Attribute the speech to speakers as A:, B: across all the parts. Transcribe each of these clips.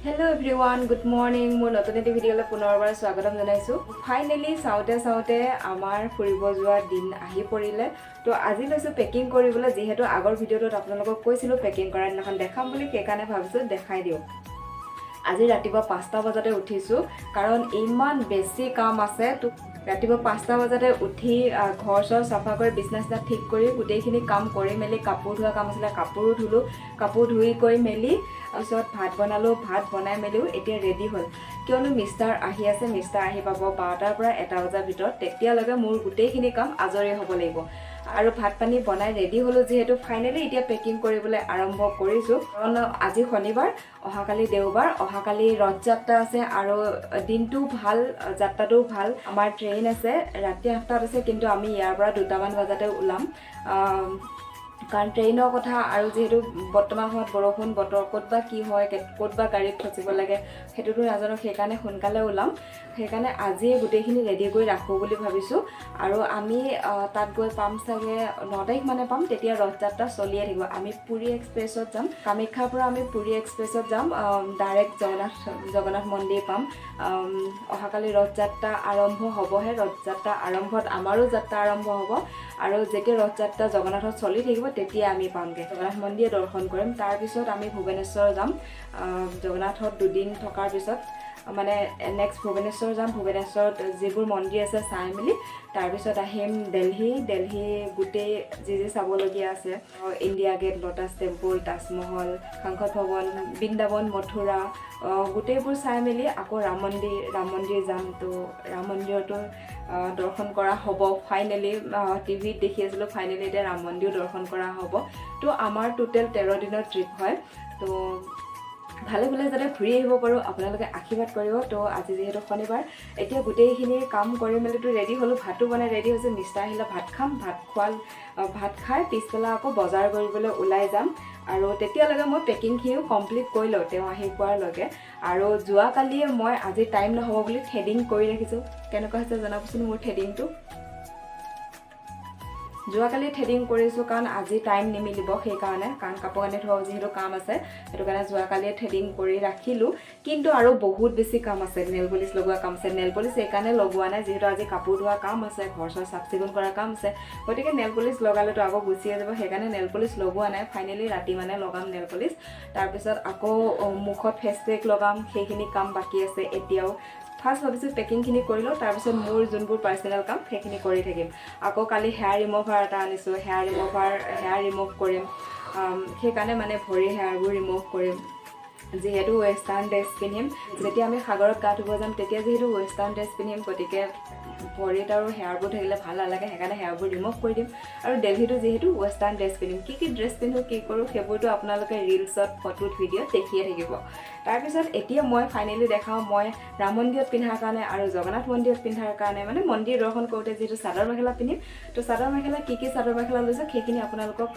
A: Hello everyone, good morning. মোৰ নতুন এটা ভিডিঅ'লৈ পুনৰবাৰ স্বাগতম জনাইছো। ফাইনেলি চাওতে আমাৰ ফুৰিব যোৱা দিন আহি পৰিলে। তো আজি লৈছো পেকিং কৰিবলৈ, যেহেতু আগৰ ভিডিঅ'টোত আপোনালোকক কৈছিলো পেকিং কৰাৰ দিনাখন দেখাম বুলি, সেইকাৰণে ভাবিছো দেখাই দিওঁ। আজি ৰাতিপুৱা 5টা বজাতে উঠিছো কাৰণ ইমান বেছি কাম আছে। তো ৰাতিপুৱা 5টা বজাতে উঠি ঘৰ চৰ চাফা কৰি বিছনা ঠিক কৰি গোটেইখিনি কাম কৰি মেলি কাপোৰ ধোৱা কাম আছিলে কাপোৰো ধুলো, কাপোৰ ধুই কৰি মেলি তাৰপিছত ভাত বনালো, ভাত বনাই মেলিও এতিয়া ৰেডি হ'ল। কিয়নো মিষ্টাৰ আহি আছে, মিষ্টাৰ আহি পাব 12টাৰ পৰা 1টা বজাৰ ভিতৰত, তেতিয়ালৈকে মোৰ গোটেইখিনি কাম আজৰি হ'ব লাগিব। আৰু ভাত পানী বনাই ৰেডি হ'লো যিহেতু ফাইনেলি এতিয়া পেকিং কৰিবলৈ আৰম্ভ কৰিছোঁ। কাৰণ আজি শনিবাৰ, অহাকালি দেওবাৰ, অহাকালি ৰথযাত্ৰা আছে আৰু দিনটো ভাল, যাত্ৰাটোও ভাল। আমাৰ ট্ৰেইন আছে ৰাতি 8টাত আছে, কিন্তু আমি ইয়াৰ পৰা 2টামান বজাতে ওলাম। কাৰণ ট্ৰেইনৰ কথা আৰু যিহেতু বৰ্তমান সময়ত বৰষুণ বতৰ ক'ত বা কি হয়, ক'ত বা গাড়ীত ফচিব লাগে সেইটোতো নাজানো, সেইকাৰণে সোনকালে ওলাম। সেইকাৰণে আজিয়ে গোটেইখিনি ৰেডি কৰি ৰাখোঁ বুলি ভাবিছোঁ। আৰু আমি তাত গৈ পাম চাগে 9 তাৰিখ মানে পাম, তেতিয়া ৰথযাত্ৰা চলিয়ে থাকিব। আমি পুৰী এক্সপ্ৰেছত যাম, কামাখ্যাৰ পৰা আমি পুৰী এক্সপ্ৰেছত যাম, ডাইৰেক্ট জগন্নাথ মন্দিৰ পাম। অহাকালি ৰথযাত্ৰা আৰম্ভ হ'বহে, ৰথযাত্ৰা আৰম্ভত আমাৰো যাত্ৰা আৰম্ভ হ'ব। আৰু যেতিয়া ৰথযাত্ৰা জগন্নাথত চলি থাকিব তেতিয়া আমি পামগৈ, জগন্নাথ মন্দিৰ দৰ্শন কৰিম। তাৰপিছত আমি ভুৱনেশ্বৰ যাম। জগন্নাথত 2 দিন থকাৰ পিছত মানে নেক্সট ভুৱনেশ্বৰ যাম। ভুৱনেশ্বৰত যিবোৰ মন্দিৰ আছে চাই মেলি তাৰপিছত আহিম দিল্লী গোটেই যি চাবলগীয়া আছে, India gate, lotus temple, Taj Mahal, সংসদ ভৱন, বৃন্দাবন, মথুৰা, গোটেইবোৰ চাই মেলি আকৌ ৰাম মন্দিৰ যাম। তো ৰাম মন্দিৰতো দৰ্শন কৰা হ'ব ফাইনেলি। টিভিত দেখি আছিলোঁ, ফাইনেলি এতিয়া ৰাম মন্দিৰো দৰ্শন কৰা হ'ব। তো আমাৰ টোটেল 13 দিনৰ ট্ৰিপ হয়। তো ভালে যাতে ঘূৰি আহিব পাৰোঁ, আপোনালোকে আশীৰ্বাদ কৰিব। তো আজি যিহেতু শনিবাৰ, এতিয়া গোটেইখিনি কাম কৰি মেলিতো ৰেডি হ'লোঁ, ভাতো বনাই ৰেডি হৈছে। মিষ্টাৰ আহিলে ভাত খাম, ভাত খাই পিছবেলা আকৌ বজাৰ কৰিবলৈ ওলাই যাম। আৰু তেতিয়ালৈকে মই পেকিংখিনিও কমপ্লিট কৰি লওঁ তেওঁ আহি পোৱাৰলৈকে। আৰু যোৱাকালিয়ে মই আজি টাইম নহ'ব বুলি থ্ৰেডিং কৰি ৰাখিছোঁ। কেনেকুৱা হৈছে জনাবচোন মোৰ থ্ৰেডিংটো। যোৱাকালি থ্ৰেডিং কৰিছোঁ কাৰণ আজি টাইম নিমিলিব, সেইকাৰণে, কাৰণ কাপোৰ কানি ধোৱা যিহেতু কাম আছে, সেইটো কাৰণে যোৱাকালিয়ে থ্ৰেডিং কৰি ৰাখিলোঁ। কিন্তু আৰু বহুত বেছি কাম আছে, নেল পলিচ লগোৱা কাম আছে। নেল পলিচ সেইকাৰণে লগোৱা নাই যিহেতু আজি কাপোৰ ধোৱা কাম আছে, ঘৰ চৰ চাফ চিকুণ কৰা কাম আছে, গতিকে নেল পলিচ লগালেতো আকৌ গুচিয়ে যাব, সেইকাৰণে নেল পলিচ লগোৱা নাই। ফাইনেলি ৰাতি মানে লগাম নেল পলিচ। তাৰপিছত আকৌ মুখত ফেচ পেক লগাম, সেইখিনি কাম বাকী আছে এতিয়াও। ফাৰ্ষ্ট ভাবিছোঁ পেকিংখিনি কৰি লওঁ, তাৰপিছত মোৰ যোনবোৰ পাৰ্চনেল কাম সেইখিনি কৰি থাকিম। আকৌ কালি হেয়াৰ ৰিমুভাৰ এটা আনিছোঁ, হেয়াৰ ৰিমুভ কৰিম। সেইকাৰণে মানে ভৰিৰ হেয়াৰবোৰ ৰিমুভ কৰিম। যিহেতু ৱেষ্টাৰ্ণ ড্ৰেছ পিন্ধিম, যেতিয়া আমি সাগৰত গা ধুব যাম তেতিয়া যিহেতু ৱেষ্টাৰ্ণ ড্ৰেছ পিন্ধিম, গতিকে ভৰিত আৰু হেয়াৰবোৰ থাকিলে ভাল নালাগে, সেইকাৰণে হেয়াৰবোৰ ৰিমুভ কৰি দিম। আৰু দিল্লীতো যিহেতু ৱেষ্টাৰ্ণ ড্ৰেছ পিন্ধিম, কি ড্ৰেছ পিন্ধোঁ কি কৰোঁ সেইবোৰতো আপোনালোকে ৰিলছত, ফটোত, ভিডিঅ'ত দেখিয়ে থাকিব। তাৰপিছত এতিয়া মই ফাইনেলি দেখাওঁ মই ৰাম মন্দিৰত পিন্ধাৰ কাৰণে আৰু জগন্নাথ মন্দিৰত পিন্ধাৰ কাৰণে, মানে মন্দিৰ দৰ্শন কৰোঁতে যিহেতু চাদৰ মেখেলা পিন্ধিম, তো চাদৰ মেখেলা কি চাদৰ মেখেলা লৈছোঁ সেইখিনি আপোনালোকক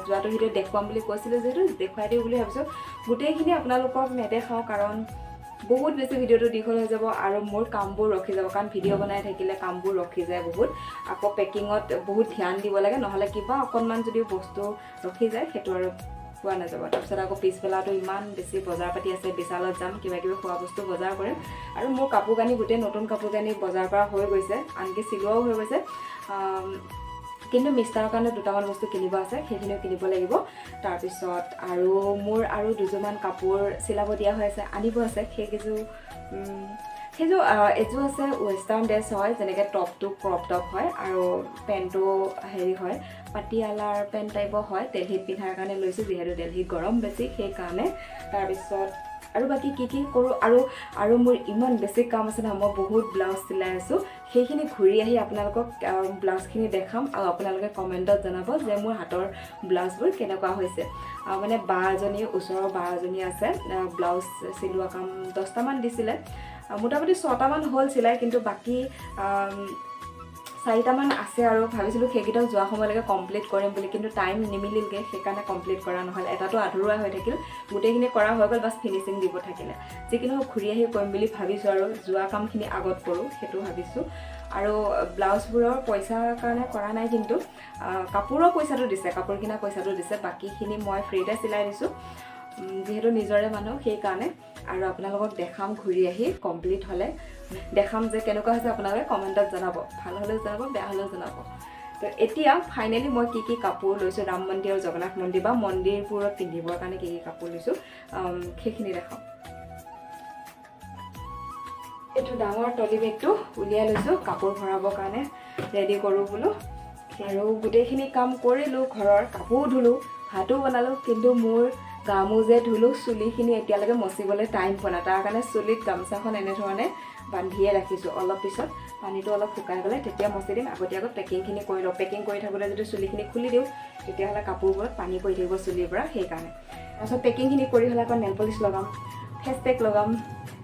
A: যোৱাটো ভিডিঅ'ত দেখুৱাম বুলি কৈছিলোঁ, যিহেতু দেখুৱাই দিওঁ বুলি ভাবিছোঁ। গোটেইখিনি আপোনালোকক নেদেখাওঁ কাৰণ বহুত বেছি ভিডিঅ'টো দীঘল হৈ যাব আৰু মোৰ কামবোৰ ৰখি যাব, কাৰণ ভিডিঅ' বনাই থাকিলে কামবোৰ ৰখি যায় বহুত। আকৌ পেকিঙত বহুত ধ্যান দিব লাগে, নহ'লে কিবা অকণমান যদি বস্তু ৰখি যায় সেইটো আৰু পোৱা নাযাব। তাৰপিছত আকৌ পিছবেলাটো ইমান বেছি বজাৰ পাতি আছে, বিশালত যাম, কিবা কিবি খোৱা বস্তু বজাৰ কৰিম। আৰু মোৰ কাপোৰ কানি গোটেই নতুন কাপোৰ কানি বজাৰ কৰা হৈ গৈছে, আনকি চিলোৱাও হৈ গৈছে। কিন্তু মিষ্টাৰৰ কাৰণে 2টামান বস্তু কিনিব আছে, সেইখিনিও কিনিব লাগিব। তাৰপিছত আৰু মোৰ আৰু 2যোৰমান কাপোৰ চিলাব দিয়া হৈ আছে, আনিব আছে। সেইযোৰ এযোৰ আছে ৱেষ্টাৰ্ণ ড্ৰেছ হয়, যেনেকৈ টপটো ক্ৰপ টপ হয় আৰু পেণ্টটো হেৰি হয়, পাটিয়ালাৰ পেণ্ট টাইপৰ হয়। দিল্লীত পিন্ধাৰ কাৰণে লৈছোঁ, যিহেতু দিল্লীত গৰম বেছি সেইকাৰণে। তাৰপিছত আৰু বাকী কি কৰোঁ, আৰু মোৰ ইমান বেছি কাম আছে নহয়, মই বহুত ব্লাউজ চিলাই আছোঁ। সেইখিনি ঘূৰি আহি আপোনালোকক ব্লাউজখিনি দেখাম আৰু আপোনালোকে কমেণ্টত জনাব যে মোৰ হাতৰ ব্লাউজবোৰ কেনেকুৱা হৈছে। মানে ওচৰৰ বা এজনী আছে, ব্লাউজ চিলোৱা কাম 10টামান দিছিলে, মোটামুটি 6টামান হ'ল চিলাই, কিন্তু বাকী 4টামান আছে আৰু ভাবিছিলোঁ সেইকেইটাও যোৱা সময়লৈকে কমপ্লিট কৰিম বুলি, কিন্তু টাইম নিমিলিলগৈ, সেইকাৰণে কমপ্লিট কৰা নহ'ল। এটাতো আধৰুৱা হৈ থাকিল, গোটেইখিনি কৰা হৈ গ'ল, বাছ ফিনিচিং দিব থাকিলে। যিকি নহওক ঘূৰি আহি কৰিম বুলি ভাবিছোঁ, আৰু যোৱা কামখিনি আগত কৰোঁ সেইটো ভাবিছোঁ। আৰু ব্লাউজবোৰৰ পইচাৰ কাৰণে কৰা নাই, কিন্তু কাপোৰৰ পইচাটো দিছে, কাপোৰ কিনা পইচাটো দিছে, বাকীখিনি মই ফ্ৰীতে চিলাই দিছোঁ। যিহেতু নিজৰে মানুহ সেইকাৰণে আৰু আপোনালোকক দেখাম ঘূৰি আহি কমপ্লিট হ'লে দেখাম যে কেনেকুৱা হৈছে আপোনালোকে কমেণ্টত জনাব ভাল হ'লেও জনাব বেয়া হ'লেও জনাব তো এতিয়া ফাইনেলি মই কি কাপোৰ লৈছোঁ ৰাম মন্দিৰ আৰু জগন্নাথ মন্দিৰ বা মন্দিৰবোৰত পিন্ধিবৰ কাৰণে কি কাপোৰ লৈছোঁ সেইখিনি দেখাম এইটো ডাঙৰ ট্ৰলি বেগটো উলিয়াই লৈছোঁ কাপোৰ ভৰাবৰ কাৰণে ৰেডি কৰোঁ বোলো আৰু গোটেইখিনি কাম কৰিলোঁ ঘৰৰ কাপোৰ ধুলোঁ ভাতো বনালোঁ কিন্তু মোৰ গা মূৰ যে ধুলোঁ চুলিখিনি এতিয়ালৈকে মচিবলৈ টাইম পোৱা নাই তাৰ কাৰণে চুলিত গামোচাখন এনেধৰণে বান্ধিয়ে ৰাখিছোঁ অলপ পিছত পানীটো অলপ শুকাই গ'লে তেতিয়া মচি দিম আগতীয়াকৈ পেকিংখিনি কৰি লওঁ পেকিং কৰি থাকোঁতে যদি চুলিখিনি খুলি দিওঁ তেতিয়াহ'লে কাপোৰবোৰত পানী পৰি থাকিব চুলিৰ পৰা সেইকাৰণে তাৰপিছত পেকিংখিনি কৰি হ'লে আকৌ নেল পলিচ লগাম ফেচ পেক লগাম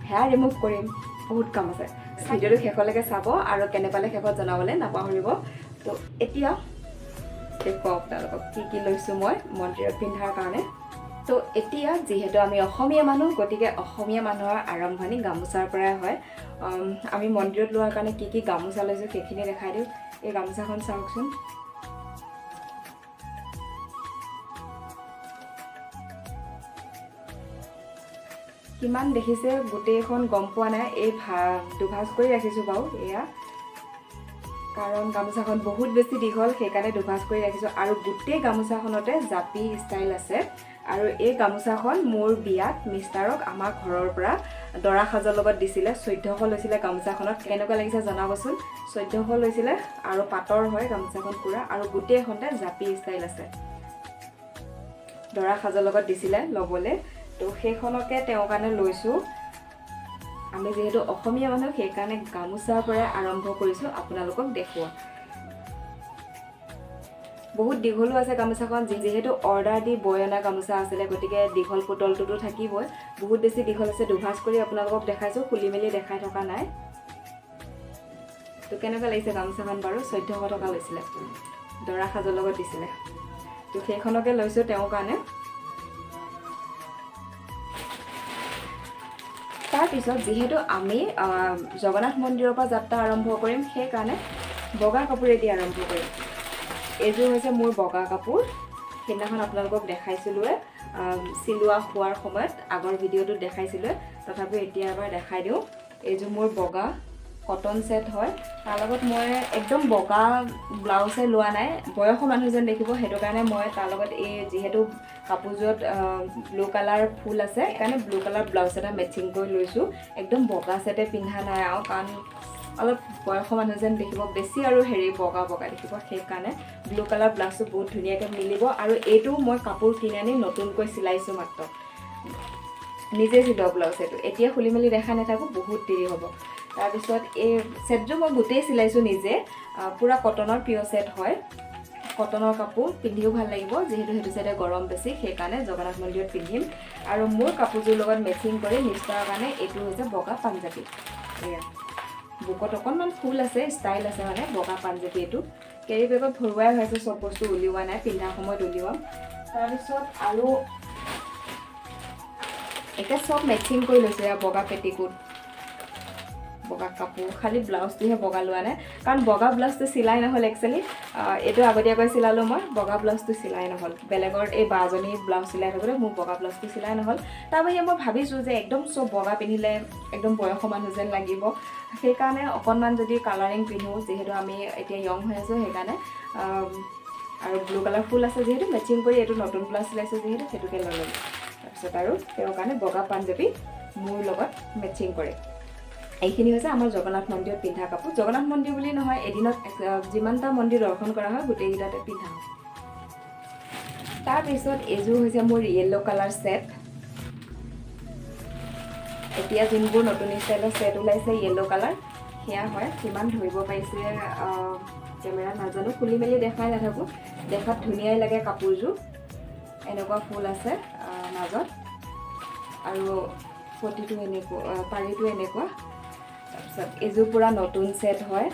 A: হেয়াৰ ৰিমুভ কৰিম বহুত কাম আছে ভিডিঅ'টো শেষলৈকে চাব আৰু কেনে পালে শেষত জনাবলৈ নাপাহৰিব তো এতিয়া দেখুৱাওঁ আপোনালোকক কি লৈছোঁ মই মন্দিৰত পিন্ধাৰ কাৰণে তো এতিয়া যিহেতু আমি অসমীয়া মানুহ গতিকে অসমীয়া মানুহৰ আৰম্ভণি গামোচাৰ পৰাই হয় আমি মন্দিৰত লোৱাৰ কাৰণে কি গামোচা লৈছোঁ সেইখিনি দেখাই দিওঁ এই গামোচাখন চাওকচোন কিমান দেখিছে গোটেইখন গম পোৱা নাই এই দুভাজ কৰি ৰাখিছোঁ বাৰু এয়া কাৰণ গামোচাখন বহুত বেছি দীঘল সেইকাৰণে দুভাজ কৰি ৰাখিছোঁ আৰু গোটেই গামোচাখনতে জাপি ষ্টাইল আছে আৰু এই গামোচাখন মোৰ বিয়াত মিষ্টাৰক আমাৰ ঘৰৰ পৰা দৰা সাজৰ লগত দিছিলে 1400 লৈছিলে গামোচাখনত কেনেকুৱা লাগিছে জনাবচোন 1400 লৈছিলে আৰু পাটৰ হয় গামোচাখন পুৰা আৰু গোটেইখনতে জাপি ষ্টাইল আছে দৰা সাজৰ লগত দিছিলে ল'বলৈ তো সেইখনকে তেওঁৰ কাৰণে লৈছোঁ আমি যেহেতু অসমীয়া মানুহ সেইকাৰণে গামোচাৰ পৰাই আৰম্ভ কৰিছোঁ আপোনালোকক দেখুৱা বহুত দীঘলো আছে গামোচাখন যেহেতু অৰ্ডাৰ দি বৈ অনা গামোচা আছিলে গতিকে দীঘল পুতলটোতো থাকিবই বহুত বেছি দীঘল আছে দুভাজ কৰি আপোনালোকক দেখাইছোঁ খুলি মেলি দেখাই থকা নাই তো কেনেকুৱা লাগিছে গামোচাখন বাৰু 1400 টকা লৈছিলে দৰা সাজৰ লগত দিছিলে তো সেইখনকে লৈছোঁ তেওঁৰ কাৰণে তাৰপিছত যিহেতু আমি জগন্নাথ মন্দিৰৰ পৰা যাত্ৰা আৰম্ভ কৰিম সেইকাৰণে বগা কাপোৰেদি আৰম্ভ কৰিম এইযোৰ হৈছে মোৰ বগা কাপোৰ সেইদিনাখন আপোনালোকক দেখাইছিলোঁৱে চিলোৱা হোৱাৰ সময়ত আগৰ ভিডিঅ'টোত দেখাইছিলোঁৱে তথাপিও এতিয়া এবাৰ দেখাই দিওঁ এইযোৰ মোৰ বগা কটন সেট হয় তাৰ লগত মই একদম বগা ব্লাউজে লোৱা নাই বয়সৰ মানুহ যেন দেখিব সেইটো কাৰণে মই তাৰ লগত এই যেহেতু কাপোৰযোৰত ব্লু কালাৰ ফুল আছে সেইকাৰণে ব্লু কালাৰ ব্লাউজ এটা মেচিং কৰি লৈছোঁ একদম বগা সেটে পিন্ধা নাই আৰু কাৰণ অলপ বয়সৰ মানুহ যেন দেখিব বেছি আৰু বগা দেখিব সেইকাৰণে ব্লু কালাৰ ব্লাউজটো বহুত ধুনীয়াকৈ মিলিব আৰু এইটো মই কাপোৰ কিনি আনি নতুনকৈ চিলাইছোঁ মাত্ৰ নিজে চিলোৱা ব্লাউজ এইটো এতিয়া খুলি মেলি দেখা নাথাকোঁ বহুত দেৰি হ'ব তাৰপিছত এই সেটযোৰ মই গোটেই চিলাইছোঁ নিজে পুৰা কটনৰ পিয়ৰ সেট হয় কটনৰ কাপোৰ পিন্ধিও ভাল লাগিব যেহেতু সেইটো চাইডে গৰম বেছি সেইকাৰণে জগন্নাথ মন্দিৰত পিন্ধিম আৰু মোৰ কাপোৰযোৰ লগত মেচিং কৰি মিষ্টাৰৰ কাৰণে এইটো হৈছে বগা পাঞ্জাবী এয়া বুকত অকণমান ফুল আছে ষ্টাইল আছে মানে বগা পাঞ্জাবী এইটো কেৰি বেগত ভৰুৱাই হৈ আছে চব বস্তু উলিওৱা নাই পিন্ধাৰ সময়ত উলিয়াম তাৰপিছত আৰু এতিয়া চব মেচিং কৰি লৈছোঁ এয়া বগা পেটিকোট বগা কাপোৰ খালি ব্লাউজটোহে বগা লোৱা নাই কাৰণ বগা ব্লাউজটো চিলাই নহ'ল একচুৱেলি এইটো আগতীয়াকৈ চিলালোঁ মই বগা ব্লাউজটো চিলাই নহ'ল বেলেগৰ এই বাজনী ব্লাউজ চিলাই থাকোঁতে মোৰ বগা ব্লাউজটো চিলাই নহ'ল তাৰ বাহিৰে মই ভাবিছোঁ যে একদম চব বগা পিন্ধিলে একদম বয়সৰ মানুহ যেন লাগিব সেইকাৰণে অকণমান যদি কালাৰিং পিন্ধোঁ যিহেতু আমি এতিয়া য়ং হৈ আছোঁ সেইকাৰণে আৰু ব্লু কালাৰ ফুল আছে যিহেতু মেচিং কৰি এইটো নতুন ব্লাউজ চিলাইছোঁ যিহেতু সেইটোকে লৈ ল'লোঁ তাৰপিছত আৰু তেওঁৰ কাৰণে বগা পাঞ্জাবী মোৰ লগত মেচিং কৰে এইখিনি হৈছে আমাৰ জগন্নাথ মন্দিৰত পিন্ধা কাপোৰ জগন্নাথ মন্দিৰ বুলি নহয় এদিনত যিমানটা মন্দিৰ দৰ্শন কৰা হয় গোটেইকেইটাতে পিন্ধা হয় তাৰপিছত এইযোৰ হৈছে মোৰ য়েল্লো কালাৰ সেট এতিয়া যোনবোৰ নতুন ষ্টাইলৰ সেট ওলাইছে য়েল্লো কালাৰ সেয়া হয় কিমান ধৰিব পাৰিছে কেমেৰা নাজানো খুলি মেলি দেখাই নাথাকোঁ দেখাত ধুনীয়াই লাগে কাপোৰযোৰ এনেকুৱা ফুল আছে মাজত আৰু পটিটো এনেকুৱা পাৰিটো এনেকুৱা তাৰপিছত এইযোৰ পূৰা নতুন সেট হয়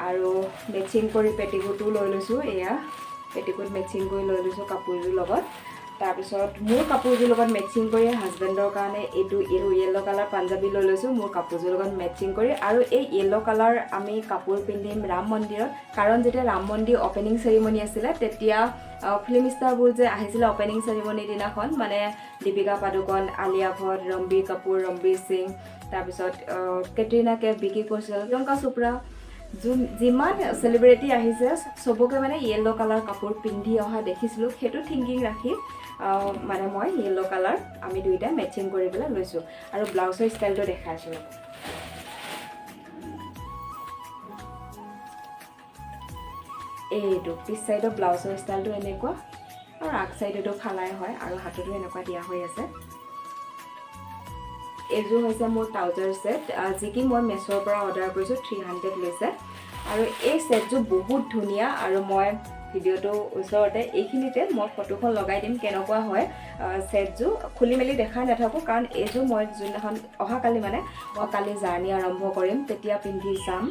A: আৰু মেচিং কৰি পেটিকোটো লৈ লৈছোঁ এয়া পেটিকোট মেচিং কৰি লৈ লৈছোঁ কাপোৰযোৰ লগত তাৰপিছত মোৰ কাপোৰযোৰ লগত মেচিং কৰি হাজবেণ্ডৰ কাৰণে এইটো য়েল্লো কালাৰ পাঞ্জাবী লৈ লৈছোঁ মোৰ কাপোৰযোৰ লগত মেচিং কৰি আৰু এই য়েল্লো কালাৰ আমি কাপোৰ পিন্ধিম ৰাম মন্দিৰত কাৰণ যেতিয়া ৰাম মন্দিৰ অপেনিং চেৰিমনি আছিলে তেতিয়া ফিল্ম ষ্টাৰবোৰ যে আহিছিলে অপেনিং চেৰিমনিৰ দিনাখন মানে দীপিকা পাডুকন আলিয়া ভট্ট ৰণবীৰ কাপুৰ ৰণবীৰ সিং তাৰপিছত কেটৰিনা কেফ বিকি কৌশল প্ৰিয়ংকা চোপ্ৰা যিমান চেলিব্ৰিটি আহিছে চবকে মানে য়েল্লো কালাৰ কাপোৰ পিন্ধি অহা দেখিছিলোঁ সেইটো থিংকিং ৰাখি মানে মই য়েল্লো কালাৰ আমি দুইটা মেচিং কৰি পেলাই লৈছোঁ আৰু ব্লাউজৰ ষ্টাইলটো দেখাইছোঁ এইটো পিছ চাইডৰ ব্লাউজৰ ষ্টাইলটো এনেকুৱা আৰু আগ চাইডতো ফালাই হয় আৰু হাততো এনেকুৱা দিয়া হৈ আছে এইযোৰ হৈছে মোৰ ট্ৰাউজাৰ ছেট যি কি মই মেছৰ পৰা অৰ্ডাৰ কৰিছোঁ 300 লৈছে আৰু এই ছেটযোৰ বহুত ধুনীয়া আৰু মই ভিডিঅ'টো ওচৰতে এইখিনিতে মই ফটোখন লগাই দিম কেনেকুৱা হয় ছেটযোৰ খুলি মেলি দেখাই নাথাকোঁ কাৰণ এইযোৰ মই যোনদিনাখন অহাকালি মানে মই কালি জাৰ্ণি আৰম্ভ কৰিম তেতিয়া পিন্ধি যাম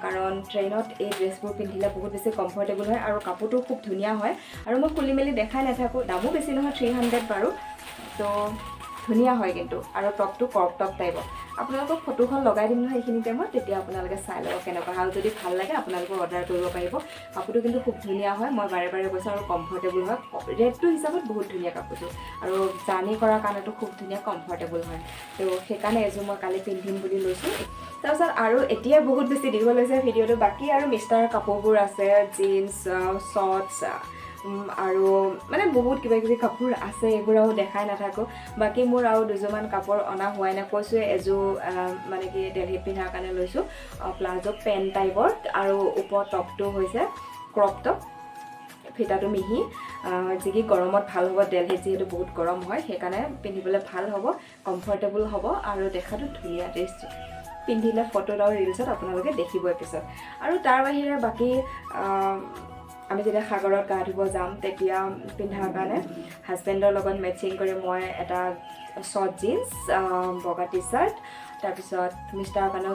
A: কাৰণ ট্ৰেইনত এই ড্ৰেছবোৰ পিন্ধিলে বহুত বেছি কমফৰ্টেবল হয় আৰু কাপোৰটো খুব ধুনীয়া হয় আৰু মই খুলি মেলি দেখাই নাথাকোঁ দামো বেছি নহয় 300 বাৰু তো ধুনীয়া হয় কিন্তু আৰু টপটো ক্ৰপ টপ টাইপৰ আপোনালোকক ফটোখন লগাই দিম নহয় এইখিনিতে মই তেতিয়া আপোনালোকে চাই ল'ব কেনেকুৱা আৰু যদি ভাল লাগে আপোনালোকে অৰ্ডাৰ কৰিব পাৰিব কাপোৰটো কিন্তু খুব ধুনীয়া হয় মই বাৰে বাৰে কৈছোঁ আৰু কমফৰ্টেবল হয় ৰেটটো হিচাপত বহুত ধুনীয়া কাপোৰটো আৰু জাৰ্ণি কৰাৰ কাৰণেতো খুব ধুনীয়া কমফৰ্টেবল হয় তো সেইকাৰণে এযোৰ মই কালি পিন্ধিম বুলি লৈছোঁ তাৰপিছত আৰু এতিয়া বহুত বেছি দীঘল হৈছে ভিডিঅ'টো বাকী আৰু মিষ্টাৰ কাপোৰবোৰ আছে জিন্স শ্বৰ্টছ আৰু মানে বহুত কিবা কিবি কাপোৰ আছে এইবোৰো দেখাই নাথাকোঁ বাকী মোৰ আৰু দুযোৰমান কাপোৰ অনা হোৱাই নাই কৈছোঁ এযোৰ মানে কি দিল্লীত পিন্ধাৰ কাৰণে লৈছোঁ প্লাজো পেণ্ট টাইপৰ আৰু ওপৰ টপটো হৈছে ক্ৰপ টপ ফিটাটো মিহি যি কি গৰমত ভাল হ'ব দিল্লীত যিহেতু বহুত গৰম হয় সেইকাৰণে পিন্ধিবলৈ ভাল হ'ব কমফৰ্টেবল হ'ব আৰু দেখাটো ধুনীয়া ড্ৰেছটো পিন্ধিলে ফটোত আৰু ৰিলছত আপোনালোকে দেখিবই পিছত আৰু তাৰ বাহিৰে বাকী আমি যেতিয়া সাগৰত গা ধুব যাম তেতিয়া পিন্ধাৰ কাৰণে হাজবেণ্ডৰ লগত মেচিং কৰি মই এটা শ্বৰ্ট জিন্স বগা টি চাৰ্ট তাৰপিছত মিষ্টাৰ কাৰণেও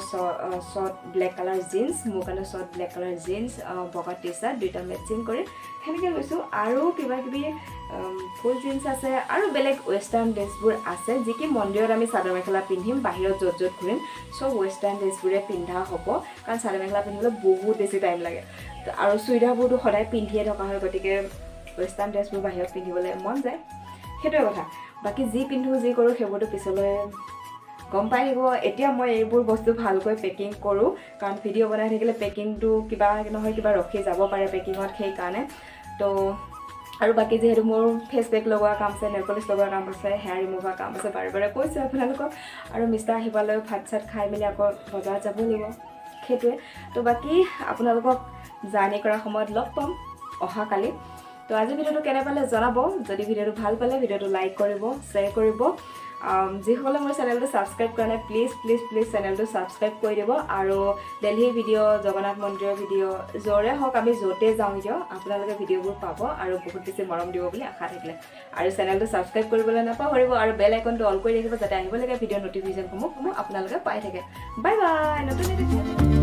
A: শ্বৰ্ট ব্লেক কালাৰ জিন্স মোৰ কাৰণেও শ্বৰ্ট ব্লেক কালাৰ জিন্স বগা টি চাৰ্ট দুইটা মেচিং কৰি সেনেকৈ লৈছোঁ আৰু কিবা কিবি ফুল জিন্স আছে আৰু বেলেগ ৱেষ্টাৰ্ণ ড্ৰেছবোৰ আছে যি কি মন্দিৰত আমি চাদৰ মেখেলা পিন্ধিম বাহিৰত য'ত য'ত ঘূৰিম চব ৱেষ্টাৰ্ণ ড্ৰেছবোৰে পিন্ধা হ'ব কাৰণ চাদৰ মেখেলা পিন্ধিবলৈ বহুত বেছি টাইম লাগে আৰু চুইদাৰবোৰতো সদায় পিন্ধিয়ে থকা হয় গতিকে ৱেষ্টাৰ্ণ ড্ৰেছবোৰ বাহিৰত পিন্ধিবলৈ মন যায় সেইটোৱে কথা বাকী যি পিন্ধো যি কৰোঁ সেইবোৰতো পিছলৈ গম পাই আহিব এতিয়া মই এইবোৰ বস্তু ভালকৈ পেকিং কৰোঁ কাৰণ ভিডিঅ' বনাই থাকিলে পেকিংটো কিবা নহয় কিবা ৰখি যাব পাৰে পেকিঙত সেইকাৰণে তো আৰু বাকী যিহেতু মোৰ ফেচ পেক লগোৱা কাম আছে নেল পলিচ লগোৱা কাম আছে হেয়াৰ ৰিমুভাৰ কাম আছে বাৰে বাৰে কৈছোঁ আপোনালোকক আৰু মিষ্টাৰ আহিবলৈ ভাত চাত খাই মেলি আকৌ বজাৰত যাব লাগিব সেইটোৱে তো বাকী আপোনালোকক জাৰ্ণি কৰাৰ সময়ত লগ পাম অহাকালি তো আজি ভিডিঅ'টো কেনে পালে জনাব যদি ভিডিঅ'টো ভাল পালে ভিডিঅ'টো লাইক কৰিব শ্বেয়াৰ কৰিব যিসকলে মোৰ চেনেলটো ছাবস্ক্ৰাইব কৰা নাই প্লিজ প্লিজ প্লিজ চেনেলটো ছাবস্ক্ৰাইব কৰি দিব আৰু দিল্লীৰ ভিডিঅ' জগন্নাথ মন্দিৰৰ ভিডিঅ' য'ৰে হওক আমি য'তে যাওঁ কিয় আপোনালোকে ভিডিঅ'বোৰ পাব আৰু বহুত বেছি মৰম দিব বুলি আশা থাকিলে আৰু চেনেলটো ছাবস্ক্ৰাইব কৰিবলৈ নাপাহৰিব আৰু বেল আইকনটো অল কৰি ৰাখিব যাতে আহিবলগীয়া ভিডিঅ' নটিফিকেশ্যনসমূহ আপোনালোকে পাই থাকে বাই বাই নতুন